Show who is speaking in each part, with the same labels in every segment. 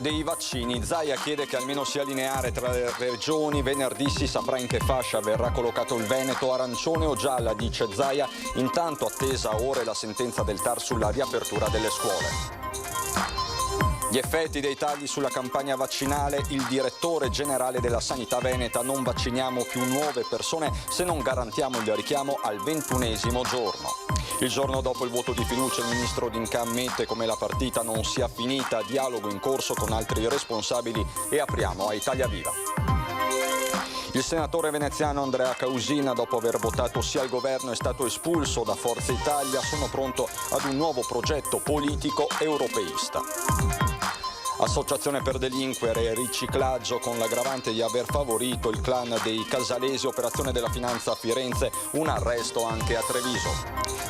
Speaker 1: dei vaccini. Zaia chiede che almeno sia lineare tra le regioni. Venerdì si saprà in che fascia verrà collocato il Veneto, arancione o gialla, dice Zaia. Intanto attesa a ore la sentenza del TAR sulla riapertura delle scuole. Gli effetti dei tagli sulla campagna vaccinale, il direttore generale della Sanità Veneta: non vacciniamo più nuove persone se non garantiamo il richiamo al 21° giorno. Il giorno dopo il voto di fiducia il ministro D'Incà ammette come la partita non sia finita, dialogo in corso con altri responsabili e apriamo a Italia Viva. Il senatore veneziano Andrea Causina, dopo aver votato sì al governo, è stato espulso da Forza Italia. Sono pronto ad un nuovo progetto politico europeista. Associazione per delinquere e riciclaggio con l'aggravante di aver favorito il clan dei Casalesi, operazione della finanza a Firenze, un arresto anche a Treviso.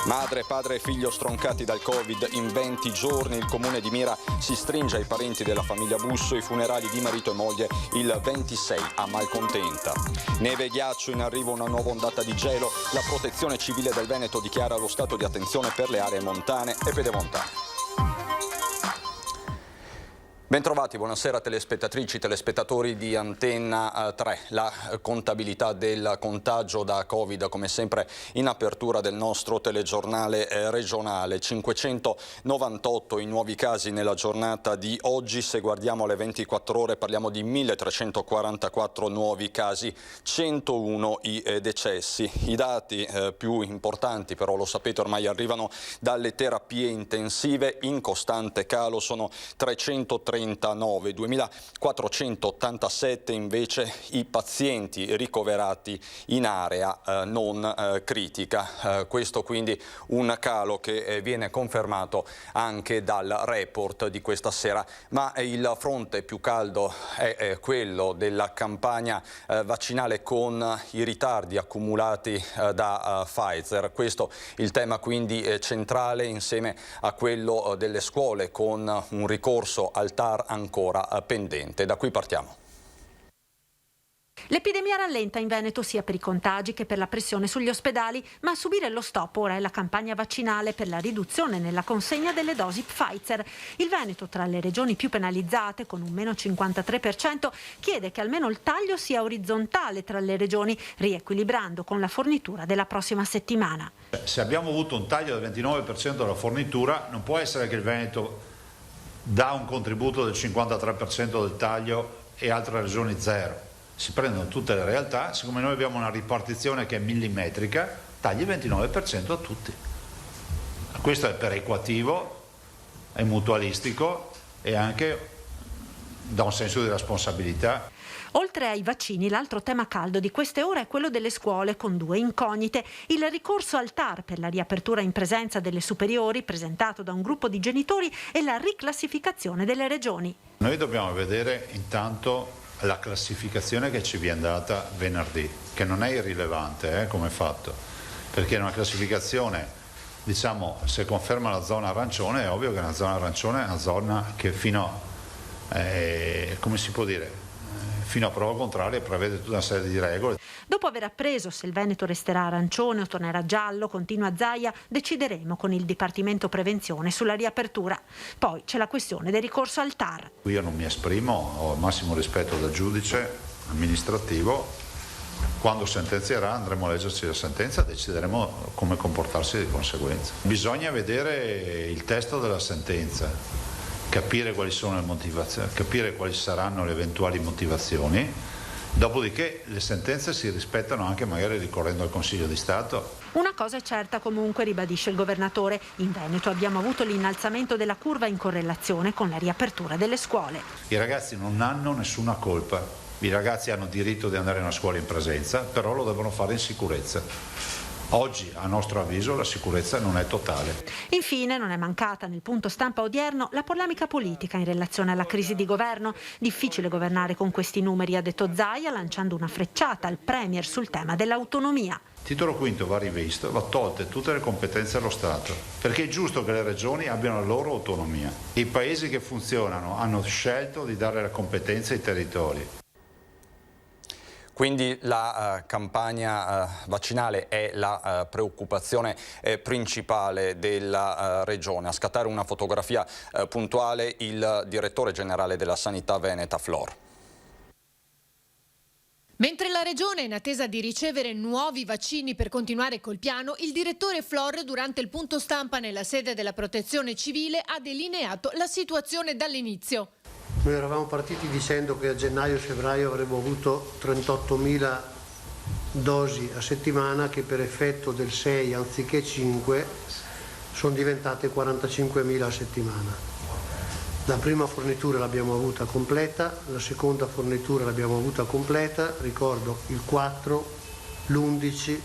Speaker 1: Madre, padre e figlio stroncati dal Covid in 20 giorni, il comune di Mira si stringe ai parenti della famiglia Busso, i funerali di marito e moglie il 26 a Malcontenta. Neve e ghiaccio, in arrivo una nuova ondata di gelo, la Protezione Civile del Veneto dichiara lo stato di attenzione per le aree montane e pedemontane. Bentrovati, buonasera telespettatrici, telespettatori di Antenna 3. La contabilità del contagio da Covid, come sempre in apertura del nostro telegiornale regionale. 598 i nuovi casi nella giornata di oggi. Se guardiamo alle 24 ore parliamo di 1344 nuovi casi, 101 i decessi. I dati più importanti però, lo sapete ormai, arrivano dalle terapie intensive, in costante calo, sono 339, 2487 invece i pazienti ricoverati in area non critica. Questo quindi un calo che viene confermato anche dal report di questa sera, ma il fronte più caldo è quello della campagna vaccinale con i ritardi accumulati da Pfizer. Questo il tema quindi centrale, insieme a quello delle scuole, con un ricorso al TAR ancora pendente. Da qui partiamo.
Speaker 2: L'epidemia rallenta in Veneto sia per i contagi che per la pressione sugli ospedali, ma a subire lo stop ora è la campagna vaccinale per la riduzione nella consegna delle dosi Pfizer. Il Veneto, tra le regioni più penalizzate, con un meno 53%, chiede che almeno il taglio sia orizzontale tra le regioni, riequilibrando con la fornitura della prossima settimana.
Speaker 3: Se abbiamo avuto un taglio del 29% della fornitura, non può essere che il Veneto dà un contributo del 53% del taglio e altre regioni zero. Si prendono tutte le realtà, siccome noi abbiamo una ripartizione che è millimetrica, tagli il 29% a tutti. Questo è perequativo, è mutualistico e anche dà un senso di responsabilità.
Speaker 2: Oltre ai vaccini, l'altro tema caldo di queste ore è quello delle scuole, con due incognite. Il ricorso al TAR per la riapertura in presenza delle superiori, presentato da un gruppo di genitori, e la riclassificazione delle regioni.
Speaker 3: Noi dobbiamo vedere intanto la classificazione che ci viene data venerdì, che non è irrilevante come fatto, perché in una classificazione, diciamo, se conferma la zona arancione, è ovvio che una zona arancione è una zona che fino a prova contraria prevede tutta una serie di regole.
Speaker 2: Dopo aver appreso se il Veneto resterà arancione o tornerà giallo, continua Zaia, decideremo con il Dipartimento Prevenzione sulla riapertura. Poi c'è la questione del ricorso al TAR.
Speaker 3: Io non mi esprimo, ho il massimo rispetto del giudice amministrativo. Quando sentenzierà andremo a leggerci la sentenza e decideremo come comportarsi di conseguenza. Bisogna vedere il testo della sentenza, capire quali sono le motivazioni, capire quali saranno le eventuali motivazioni, dopodiché le sentenze si rispettano anche magari ricorrendo al Consiglio di Stato.
Speaker 2: Una cosa è certa comunque, ribadisce il governatore, in Veneto abbiamo avuto l'innalzamento della curva in correlazione con la riapertura delle scuole.
Speaker 3: I ragazzi non hanno nessuna colpa, i ragazzi hanno diritto di andare in una scuola in presenza, però lo devono fare in sicurezza. Oggi, a nostro avviso, la sicurezza non è totale.
Speaker 2: Infine, non è mancata nel punto stampa odierno la polemica politica in relazione alla crisi di governo. Difficile governare con questi numeri, ha detto Zaia, lanciando una frecciata al Premier sul tema dell'autonomia.
Speaker 3: Il titolo quinto va rivisto, va tolte tutte le competenze allo Stato, perché è giusto che le regioni abbiano la loro autonomia. I paesi che funzionano hanno scelto di dare la competenza ai territori.
Speaker 1: Quindi la campagna vaccinale è la preoccupazione principale della Regione. A scattare una fotografia puntuale il direttore generale della Sanità Veneta, Flor.
Speaker 4: Mentre la Regione è in attesa di ricevere nuovi vaccini per continuare col piano, il direttore Flor durante il punto stampa nella sede della Protezione Civile ha delineato la situazione dall'inizio.
Speaker 5: Noi eravamo partiti dicendo che a gennaio e febbraio avremmo avuto 38.000 dosi a settimana, che per effetto del 6 anziché 5 sono diventate 45.000 a settimana. La prima fornitura l'abbiamo avuta completa, la seconda fornitura l'abbiamo avuta completa, ricordo il 4, l'11,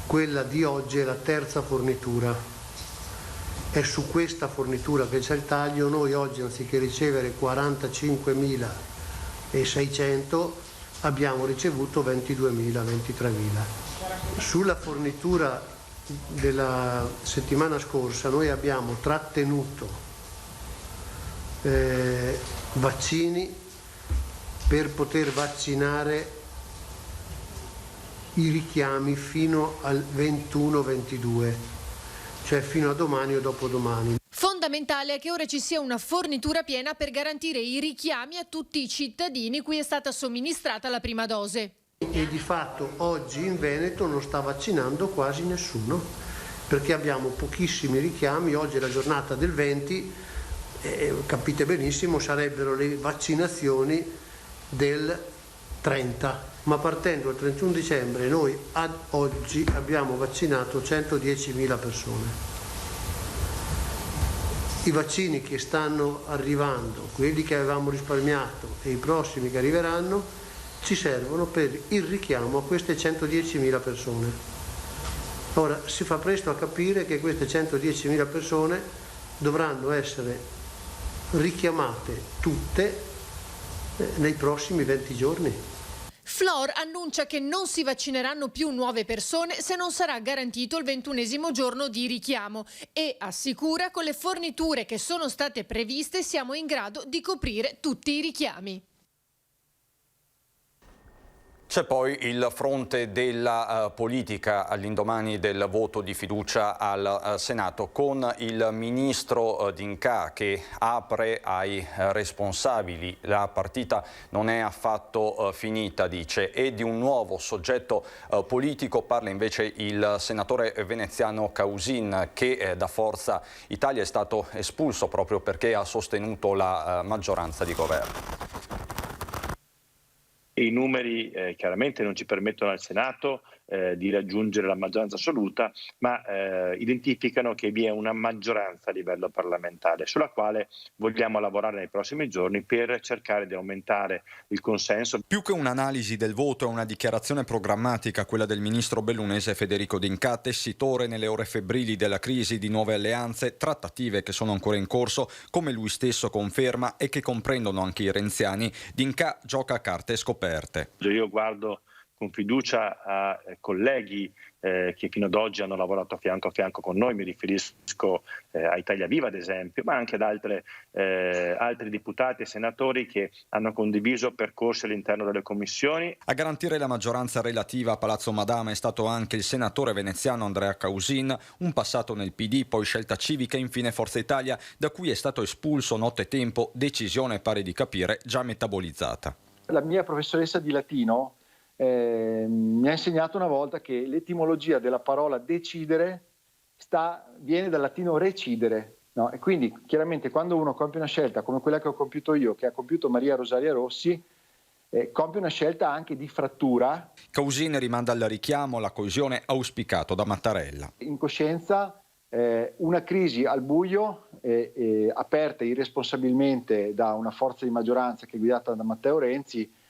Speaker 5: quella di oggi è la terza fornitura. È su questa fornitura che c'è il taglio. Noi oggi, anziché ricevere 45.600, abbiamo ricevuto 22.000, 23.000. Sulla fornitura della settimana scorsa noi abbiamo trattenuto vaccini per poter vaccinare i richiami fino al 21-22. cioè fino a domani o dopodomani.
Speaker 4: Fondamentale è che ora ci sia una fornitura piena per garantire i richiami a tutti i cittadini cui è stata somministrata la prima dose.
Speaker 5: E di fatto oggi in Veneto non sta vaccinando quasi nessuno, perché abbiamo pochissimi richiami. Oggi è la giornata del 20, capite benissimo, sarebbero le vaccinazioni del 30. Ma partendo dal 31 dicembre noi ad oggi abbiamo vaccinato 110.000 persone. I vaccini che stanno arrivando, quelli che avevamo risparmiato e i prossimi che arriveranno, ci servono per il richiamo a queste 110.000 persone. Ora si fa presto a capire che queste 110.000 persone dovranno essere richiamate tutte nei prossimi 20 giorni.
Speaker 4: Flor annuncia che non si vaccineranno più nuove persone se non sarà garantito il 21° giorno di richiamo e assicura con le forniture che sono state previste siamo in grado di coprire tutti i richiami.
Speaker 1: C'è poi il fronte della politica all'indomani del voto di fiducia al Senato, con il ministro D'Incà che apre ai responsabili. La partita non è affatto finita, dice, e di un nuovo soggetto politico parla invece il senatore veneziano Causin, che da Forza Italia è stato espulso proprio perché ha sostenuto la maggioranza di governo.
Speaker 6: I numeri chiaramente non ci permettono al Senato di raggiungere la maggioranza assoluta, ma identificano che vi è una maggioranza a livello parlamentare sulla quale vogliamo lavorare nei prossimi giorni per cercare di aumentare il consenso.
Speaker 1: Più che un'analisi del voto è una dichiarazione programmatica quella del ministro bellunese Federico D'Incà, tessitore nelle ore febbrili della crisi di nuove alleanze, trattative che sono ancora in corso, come lui stesso conferma, e che comprendono anche i renziani. D'Incà gioca a carte scoperte.
Speaker 6: Io guardo con fiducia a colleghi che fino ad oggi hanno lavorato fianco a fianco con noi, mi riferisco a Italia Viva ad esempio, ma anche ad altri deputati e senatori che hanno condiviso percorsi all'interno delle commissioni.
Speaker 1: A garantire la maggioranza relativa a Palazzo Madama è stato anche il senatore veneziano Andrea Causin, un passato nel PD, poi Scelta Civica e infine Forza Italia, da cui è stato espulso nottetempo, decisione pare di capire già metabolizzata.
Speaker 7: La mia professoressa di latino mi ha insegnato una volta che l'etimologia della parola decidere viene dal latino recidere, no? E quindi chiaramente quando uno compie una scelta come quella che ho compiuto io, che ha compiuto Maria Rosaria Rossi, compie una scelta anche di frattura.
Speaker 1: Causin rimanda al richiamo alla coesione auspicato da Mattarella.
Speaker 7: In coscienza una crisi al buio aperta irresponsabilmente da una forza di maggioranza che è guidata da Matteo Renzi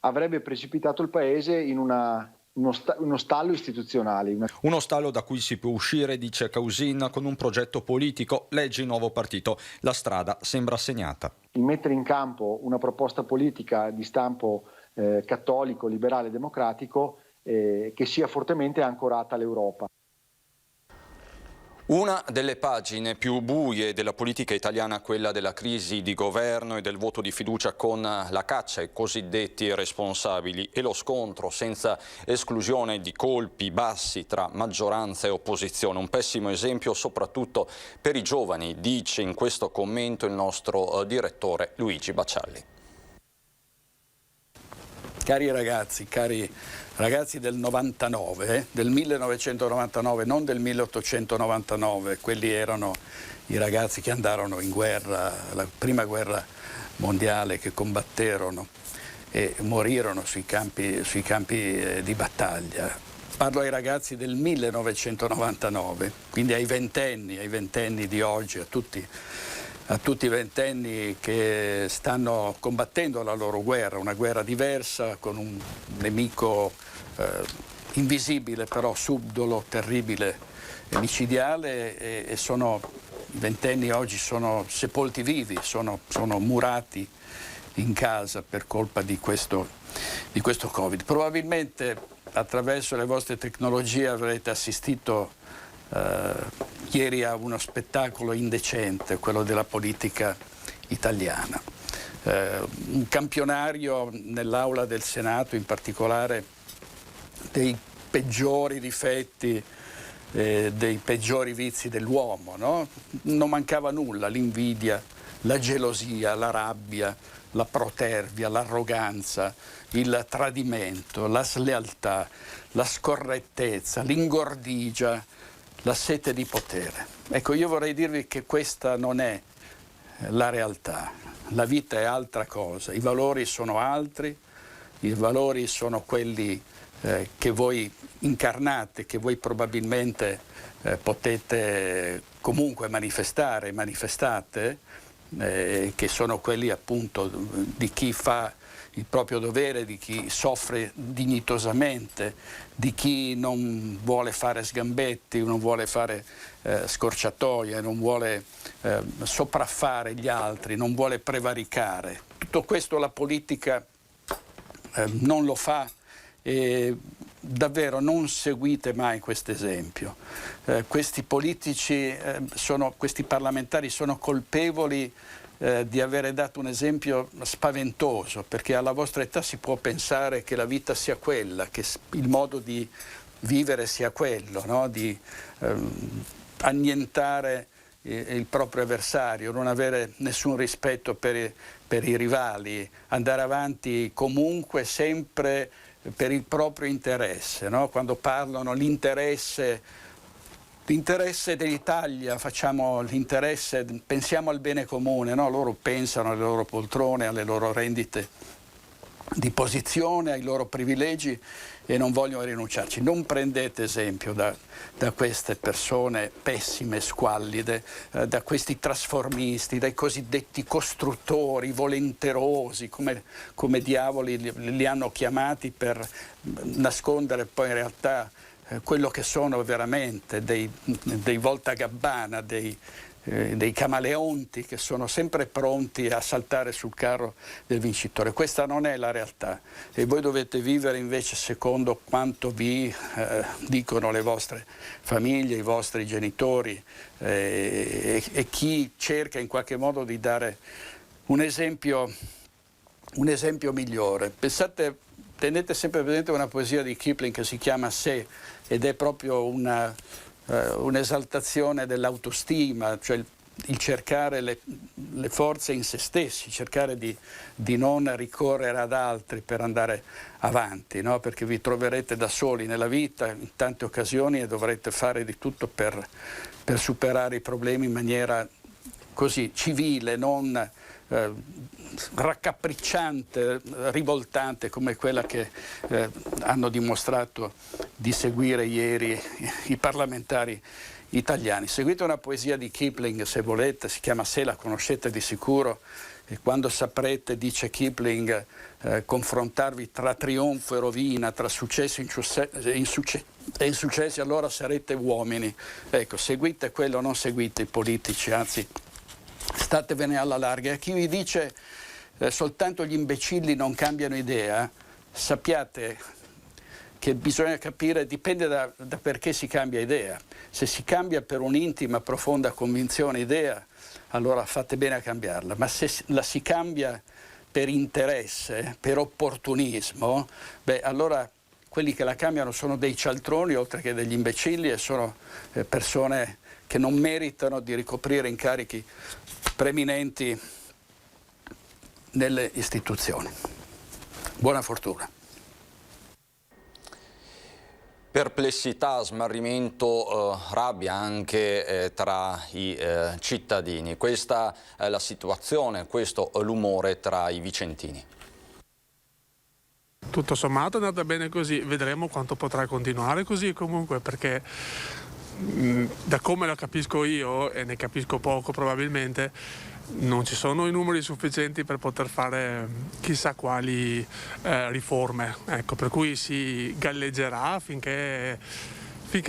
Speaker 7: avrebbe precipitato il Paese in uno stallo istituzionale.
Speaker 1: Uno stallo da cui si può uscire, dice Causin, con un progetto politico, leggi Nuovo Partito. La strada sembra segnata.
Speaker 7: Il mettere in campo una proposta politica di stampo cattolico, liberale, democratico che sia fortemente ancorata all'Europa.
Speaker 1: Una delle pagine più buie della politica italiana, quella della crisi di governo e del voto di fiducia con la caccia ai cosiddetti responsabili e lo scontro senza esclusione di colpi bassi tra maggioranza e opposizione. Un pessimo esempio soprattutto per i giovani, dice in questo commento il nostro direttore Luigi Baccialli.
Speaker 8: Cari ragazzi del 99, del 1999, non del 1899, quelli erano i ragazzi che andarono in guerra, la prima guerra mondiale, che combatterono e morirono sui campi di battaglia. Parlo ai ragazzi del 1999, quindi ai ventenni di oggi, a tutti i ventenni che stanno combattendo la loro guerra, una guerra diversa, con un nemico invisibile, però subdolo, terribile e micidiale, e i ventenni oggi sono sepolti vivi, sono murati in casa per colpa di questo Covid. Probabilmente attraverso le vostre tecnologie avrete assistito ieri a uno spettacolo indecente, quello della politica italiana. Un campionario nell'aula del Senato, in particolare dei peggiori difetti, dei peggiori vizi dell'uomo, no? Non mancava nulla: l'invidia, la gelosia, la rabbia, la protervia, l'arroganza, il tradimento, la slealtà, la scorrettezza, l'ingordigia, la sete di potere. Ecco, io vorrei dirvi che questa non è la realtà. La vita è altra cosa, i valori sono altri, i valori sono quelli che voi incarnate, che voi probabilmente potete comunque manifestate, che sono quelli appunto di chi fa il proprio dovere, di chi soffre dignitosamente, di chi non vuole fare sgambetti, non vuole fare scorciatoie, non vuole sopraffare gli altri, non vuole prevaricare. Tutto questo la politica non lo fa, e davvero non seguite mai questo esempio. Questi politici, questi parlamentari sono colpevoli di avere dato un esempio spaventoso, perché alla vostra età si può pensare che la vita sia quella, che il modo di vivere sia quello, no? Di annientare il proprio avversario, non avere nessun rispetto per i rivali, andare avanti comunque sempre per il proprio interesse, no? Quando parlano l'interesse dell'Italia, facciamo l'interesse, pensiamo al bene comune, no? Loro pensano alle loro poltrone, alle loro rendite di posizione, ai loro privilegi, e non vogliono rinunciarci. Non prendete esempio da queste persone pessime, squallide, da questi trasformisti, dai cosiddetti costruttori, volenterosi, come diavoli li hanno chiamati, per nascondere poi in realtà quello che sono veramente, dei voltagabbana, dei camaleonti che sono sempre pronti a saltare sul carro del vincitore. Questa non è la realtà, e voi dovete vivere invece secondo quanto vi dicono le vostre famiglie, i vostri genitori, e chi cerca in qualche modo di dare un esempio migliore. Tenete sempre presente una poesia di Kipling che si chiama Sé, ed è proprio un'esaltazione dell'autostima, cioè il cercare le forze in se stessi, cercare di non ricorrere ad altri per andare avanti, no? Perché vi troverete da soli nella vita in tante occasioni e dovrete fare di tutto per superare i problemi in maniera così civile, non raccapricciante, rivoltante come quella che hanno dimostrato di seguire ieri i parlamentari italiani. Seguite una poesia di Kipling se volete, si chiama Sé, la conoscete di sicuro, e quando saprete, dice Kipling, confrontarvi tra trionfo e rovina, tra successi e insuccessi, allora sarete uomini. Ecco, seguite quello, non seguite i politici, anzi statevene alla larga. E a chi vi dice soltanto gli imbecilli non cambiano idea, sappiate che bisogna capire, dipende da perché si cambia idea. Se si cambia per un'intima, profonda convinzione, idea, allora fate bene a cambiarla, ma se la si cambia per interesse, per opportunismo, allora quelli che la cambiano sono dei cialtroni oltre che degli imbecilli e sono persone che non meritano di ricoprire incarichi preminenti nelle istituzioni. Buona fortuna.
Speaker 1: Perplessità, smarrimento, rabbia anche tra i cittadini. Questa è la situazione, questo l'umore tra i vicentini.
Speaker 9: Tutto sommato è andata bene così, vedremo quanto potrà continuare così comunque, perché da come la capisco io, e ne capisco poco probabilmente, non ci sono i numeri sufficienti per poter fare chissà quali riforme, ecco, per cui si galleggerà finché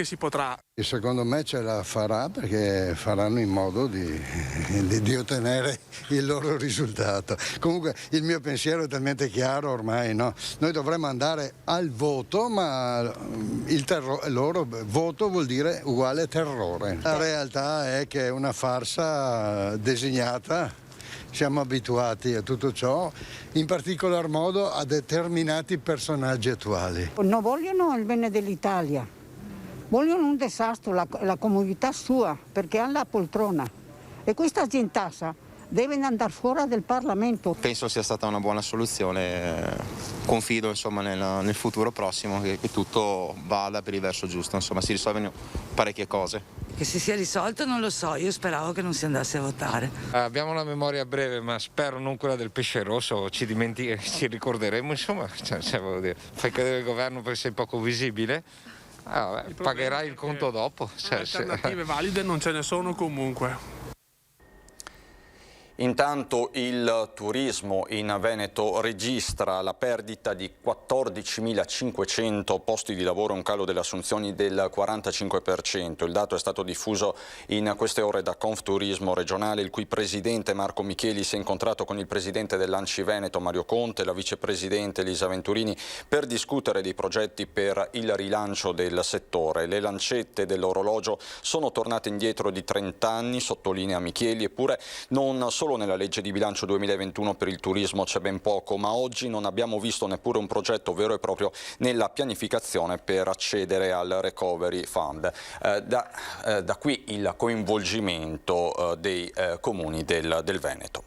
Speaker 9: si potrà.
Speaker 10: E secondo me ce la farà, perché faranno in modo di ottenere il loro risultato. Comunque il mio pensiero è talmente chiaro ormai, no? Noi dovremmo andare al voto, ma il loro voto vuol dire uguale terrore. La realtà è che è una farsa disegnata. Siamo abituati a tutto ciò, in particolar modo a determinati personaggi attuali.
Speaker 11: Non vogliono il bene dell'Italia, vogliono un disastro, la comunità sua, perché hanno la poltrona. E questa gentassa deve andare fuori del Parlamento.
Speaker 12: Penso sia stata una buona soluzione, confido insomma nel futuro prossimo che tutto vada per il verso giusto, insomma si risolvono parecchie cose.
Speaker 13: Che si sia risolto non lo so, io speravo che non si andasse a votare.
Speaker 14: Abbiamo una memoria breve, ma spero non quella del pesce rosso, ci ricorderemo, insomma, voglio dire, fai cadere il governo perché sei poco visibile, pagherai il conto dopo.
Speaker 9: Alternative valide non ce ne sono comunque.
Speaker 1: Intanto il turismo in Veneto registra la perdita di 14.500 posti di lavoro, un calo delle assunzioni del 45%. Il dato è stato diffuso in queste ore da Confturismo regionale, il cui presidente Marco Micheli si è incontrato con il presidente dell'Anci Veneto Mario Conte e la vicepresidente Elisa Venturini per discutere dei progetti per il rilancio del settore. Le lancette dell'orologio sono tornate indietro di 30 anni, sottolinea Micheli, eppure non solo nella legge di bilancio 2021 per il turismo c'è ben poco, ma oggi non abbiamo visto neppure un progetto vero e proprio nella pianificazione per accedere al Recovery Fund. Da qui il coinvolgimento dei comuni del Veneto.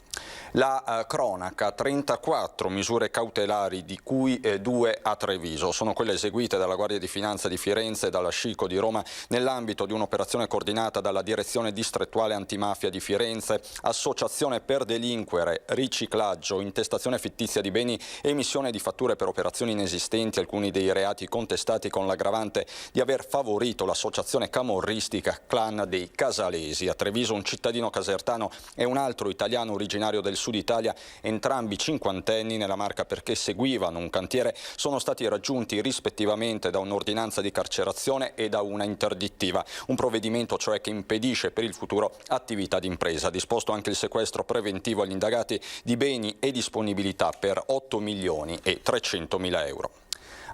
Speaker 1: La cronaca, 34 misure cautelari di cui 2 a Treviso. Sono quelle eseguite dalla Guardia di Finanza di Firenze e dalla Scico di Roma nell'ambito di un'operazione coordinata dalla Direzione Distrettuale Antimafia di Firenze, associazione per delinquere, riciclaggio, intestazione fittizia di beni, emissione di fatture per operazioni inesistenti, alcuni dei reati contestati con l'aggravante di aver favorito l'associazione camorristica Clan dei Casalesi. A Treviso un cittadino casertano e un altro italiano originario del Sud Italia, entrambi cinquantenni, nella Marca perché seguivano un cantiere, sono stati raggiunti rispettivamente da un'ordinanza di carcerazione e da una interdittiva. Un provvedimento cioè che impedisce per il futuro attività d'impresa. Disposto anche il sequestro preventivo agli indagati di beni e disponibilità per 8.300.000 euro.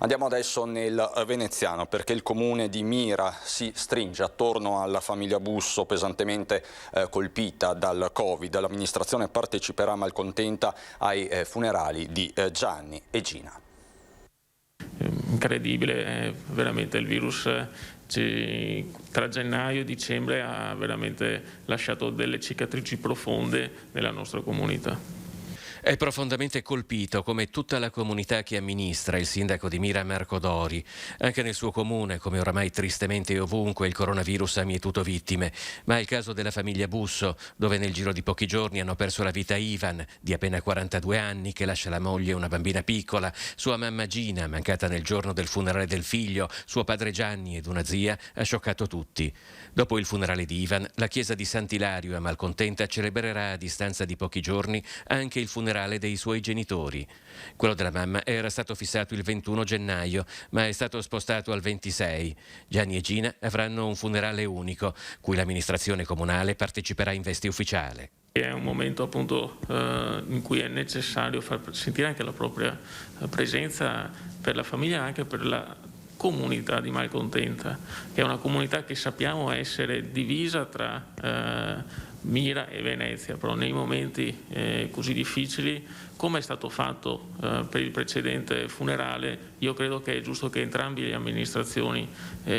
Speaker 1: Andiamo adesso nel veneziano, perché il comune di Mira si stringe attorno alla famiglia Busso, pesantemente colpita dal Covid. L'amministrazione parteciperà malcontenta ai funerali di Gianni e Gina.
Speaker 15: Incredibile, veramente il virus tra gennaio e dicembre ha veramente lasciato delle cicatrici profonde nella nostra comunità.
Speaker 16: È profondamente colpito, come tutta la comunità che amministra, il sindaco di Mira Marco Dori. Anche nel suo comune, come oramai tristemente ovunque, il coronavirus ha mietuto vittime. Ma è il caso della famiglia Busso, dove nel giro di pochi giorni hanno perso la vita Ivan, di appena 42 anni, che lascia la moglie e una bambina piccola, sua mamma Gina, mancata nel giorno del funerale del figlio, suo padre Gianni ed una zia, ha scioccato tutti. Dopo il funerale di Ivan, la chiesa di Sant'Ilario a Malcontenta celebrerà a distanza di pochi giorni anche il funerale dei suoi genitori. Quello della mamma era stato fissato il 21 gennaio, ma è stato spostato al 26. Gianni e Gina avranno un funerale unico, cui l'amministrazione comunale parteciperà in veste ufficiale.
Speaker 15: È un momento appunto in cui è necessario far sentire anche la propria presenza per la famiglia e anche per comunità di malcontenta, che è una comunità che sappiamo essere divisa tra Mira e Venezia, però nei momenti così difficili, come è stato fatto per il precedente funerale, io credo che è giusto che entrambe le amministrazioni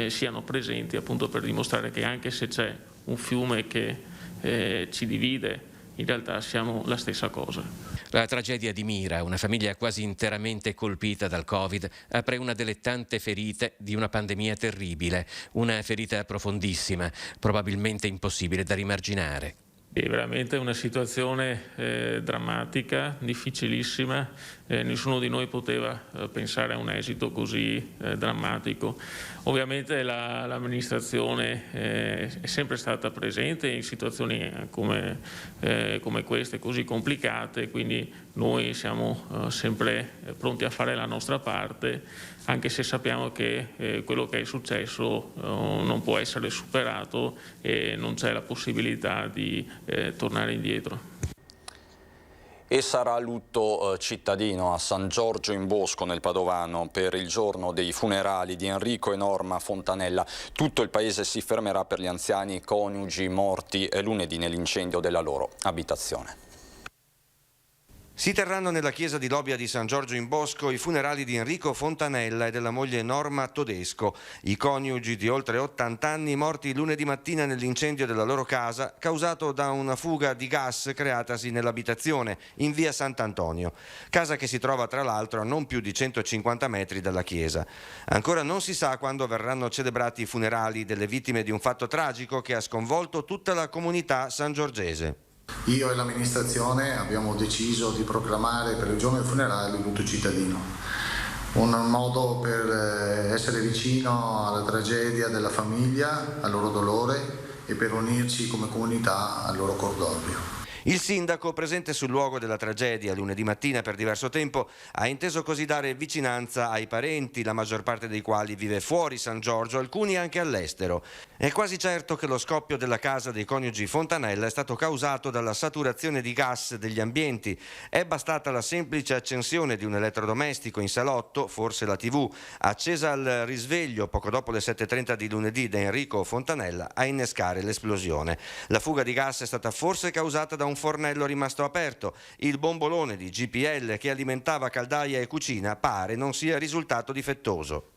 Speaker 15: siano presenti, appunto per dimostrare che anche se c'è un fiume che ci divide, in realtà siamo la stessa cosa.
Speaker 16: La tragedia di Mira, una famiglia quasi interamente colpita dal Covid, apre una delle tante ferite di una pandemia terribile, una ferita profondissima, probabilmente impossibile da rimarginare.
Speaker 15: È veramente una situazione drammatica, difficilissima, nessuno di noi poteva pensare a un esito così drammatico. Ovviamente l'amministrazione è sempre stata presente in situazioni come queste, così complicate, quindi noi siamo sempre pronti a fare la nostra parte, anche se sappiamo che quello che è successo non può essere superato e non c'è la possibilità di tornare indietro.
Speaker 1: E sarà lutto cittadino a San Giorgio in Bosco nel Padovano per il giorno dei funerali di Enrico e Norma Fontanella. Tutto il paese si fermerà per gli anziani coniugi morti lunedì nell'incendio della loro abitazione.
Speaker 17: Si terranno nella chiesa di Lobbia di San Giorgio in Bosco i funerali di Enrico Fontanella e della moglie Norma Todesco, i coniugi di oltre 80 anni morti lunedì mattina nell'incendio della loro casa causato da una fuga di gas creatasi nell'abitazione in via Sant'Antonio, casa che si trova tra l'altro a non più di 150 metri dalla chiesa. Ancora non si sa quando verranno celebrati i funerali delle vittime di un fatto tragico che ha sconvolto tutta la comunità sangiorgese.
Speaker 18: Io e l'amministrazione abbiamo deciso di proclamare per il giorno del funerale il lutto cittadino, un modo per essere vicino alla tragedia della famiglia, al loro dolore e per unirci come comunità al loro cordoglio.
Speaker 17: Il sindaco, presente sul luogo della tragedia lunedì mattina per diverso tempo, ha inteso così dare vicinanza ai parenti, la maggior parte dei quali vive fuori San Giorgio, alcuni anche all'estero. È quasi certo che lo scoppio della casa dei coniugi Fontanella è stato causato dalla saturazione di gas degli ambienti. È bastata la semplice accensione di un elettrodomestico in salotto, forse la TV, accesa al risveglio poco dopo le 7:30 di lunedì da Enrico Fontanella, a innescare l'esplosione. La fuga di gas è stata forse causata da un fornello rimasto aperto. Il bombolone di GPL che alimentava caldaia e cucina pare non sia risultato difettoso.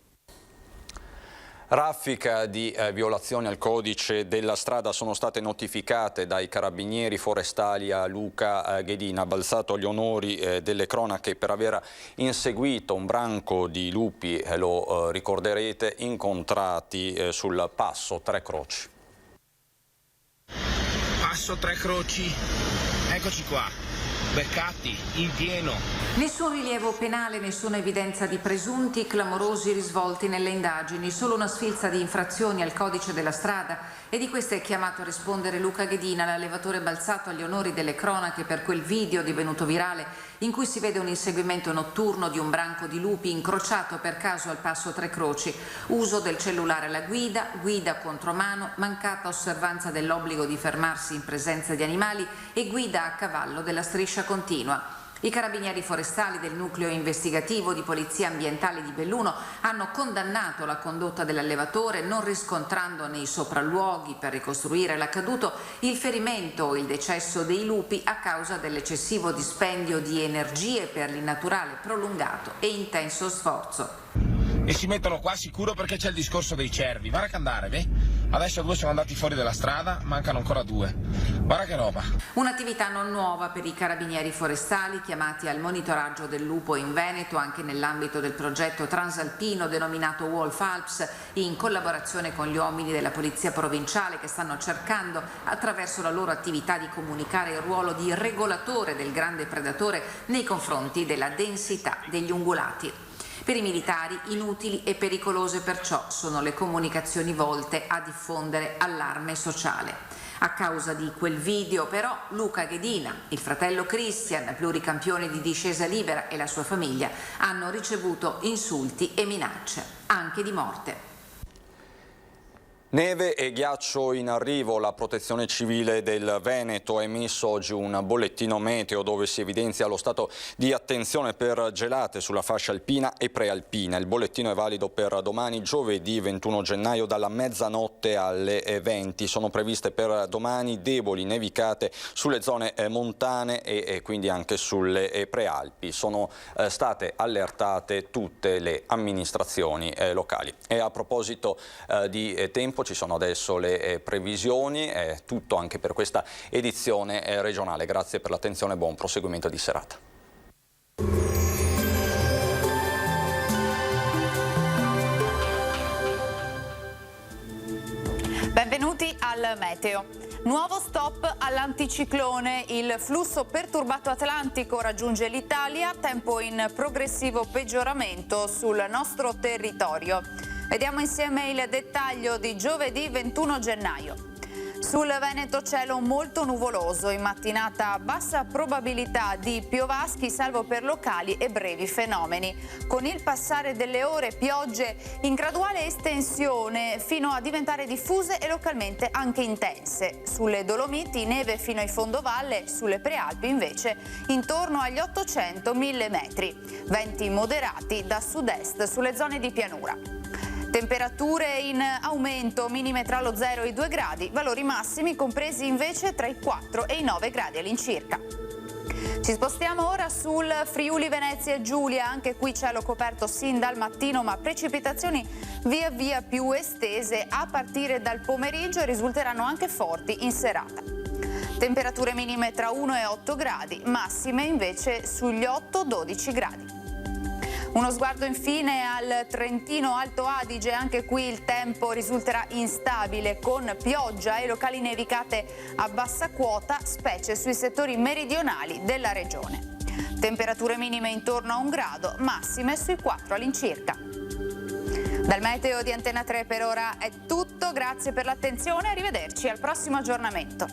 Speaker 1: Raffica di violazioni al codice della strada sono state notificate dai carabinieri forestali a Luca Ghedina, balzato agli onori delle cronache per aver inseguito un branco di lupi, lo ricorderete, incontrati sul passo Tre Croci.
Speaker 19: Passo Tre Croci, eccoci qua, beccati, in pieno.
Speaker 20: Nessun rilievo penale, nessuna evidenza di presunti clamorosi risvolti nelle indagini, solo una sfilza di infrazioni al codice della strada, e di queste è chiamato a rispondere Luca Ghedina, l'allevatore balzato agli onori delle cronache per quel video divenuto virale in cui si vede un inseguimento notturno di un branco di lupi incrociato per caso al passo Tre Croci, uso del cellulare alla guida, guida contromano, mancata osservanza dell'obbligo di fermarsi in presenza di animali e guida a cavallo della striscia continua. I carabinieri forestali del nucleo investigativo di Polizia Ambientale di Belluno hanno condannato la condotta dell'allevatore, non riscontrando nei sopralluoghi per ricostruire l'accaduto il ferimento o il decesso dei lupi a causa dell'eccessivo dispendio di energie per l'innaturale prolungato e intenso sforzo.
Speaker 19: E si mettono qua sicuro perché c'è il discorso dei cervi. Guarda che andare, beh? Adesso 2 sono andati fuori dalla strada, mancano ancora 2. Guarda che roba.
Speaker 20: Un'attività non nuova per i carabinieri forestali chiamati al monitoraggio del lupo in Veneto anche nell'ambito del progetto transalpino denominato Wolf Alps, in collaborazione con gli uomini della Polizia Provinciale che stanno cercando attraverso la loro attività di comunicare il ruolo di regolatore del grande predatore nei confronti della densità degli ungulati. Per i militari inutili e pericolose perciò sono le comunicazioni volte a diffondere allarme sociale. A causa di quel video però Luca Ghedina, il fratello Christian, pluricampione di discesa libera, e la sua famiglia hanno ricevuto insulti e minacce, anche di morte.
Speaker 1: Neve e ghiaccio in arrivo. La Protezione Civile del Veneto ha emesso oggi un bollettino meteo dove si evidenzia lo stato di attenzione per gelate sulla fascia alpina e prealpina. Il bollettino è valido per domani, giovedì 21 gennaio, dalla mezzanotte alle 20. Sono previste per domani deboli nevicate sulle zone montane e quindi anche sulle prealpi. Sono state allertate tutte le amministrazioni locali. E a proposito di tempo, ci sono adesso le previsioni, è tutto anche per questa edizione regionale. Grazie per l'attenzione e buon proseguimento di serata.
Speaker 21: Benvenuti al meteo. Nuovo stop all'anticiclone, il flusso perturbato atlantico raggiunge l'Italia, tempo in progressivo peggioramento sul nostro territorio. Vediamo insieme il dettaglio di giovedì 21 gennaio. Sul Veneto cielo molto nuvoloso, in mattinata bassa probabilità di piovaschi salvo per locali e brevi fenomeni. Con il passare delle ore piogge in graduale estensione fino a diventare diffuse e localmente anche intense. Sulle Dolomiti neve fino ai fondovalle, sulle Prealpi invece intorno agli 800-1000 metri. Venti moderati da sud-est sulle zone di pianura. Temperature in aumento, minime tra lo 0 e i 2 gradi, valori massimi compresi invece tra i 4 e i 9 gradi all'incirca. Ci spostiamo ora sul Friuli Venezia Giulia, anche qui cielo coperto sin dal mattino ma precipitazioni via via più estese a partire dal pomeriggio e risulteranno anche forti in serata. Temperature minime tra 1 e 8 gradi, massime invece sugli 8-12 gradi. Uno sguardo infine al Trentino Alto Adige, anche qui il tempo risulterà instabile con pioggia e locali nevicate a bassa quota, specie sui settori meridionali della regione. Temperature minime intorno a 1 grado, massime sui 4 all'incirca. Dal meteo di Antena 3 per ora è tutto, grazie per l'attenzione e arrivederci al prossimo aggiornamento.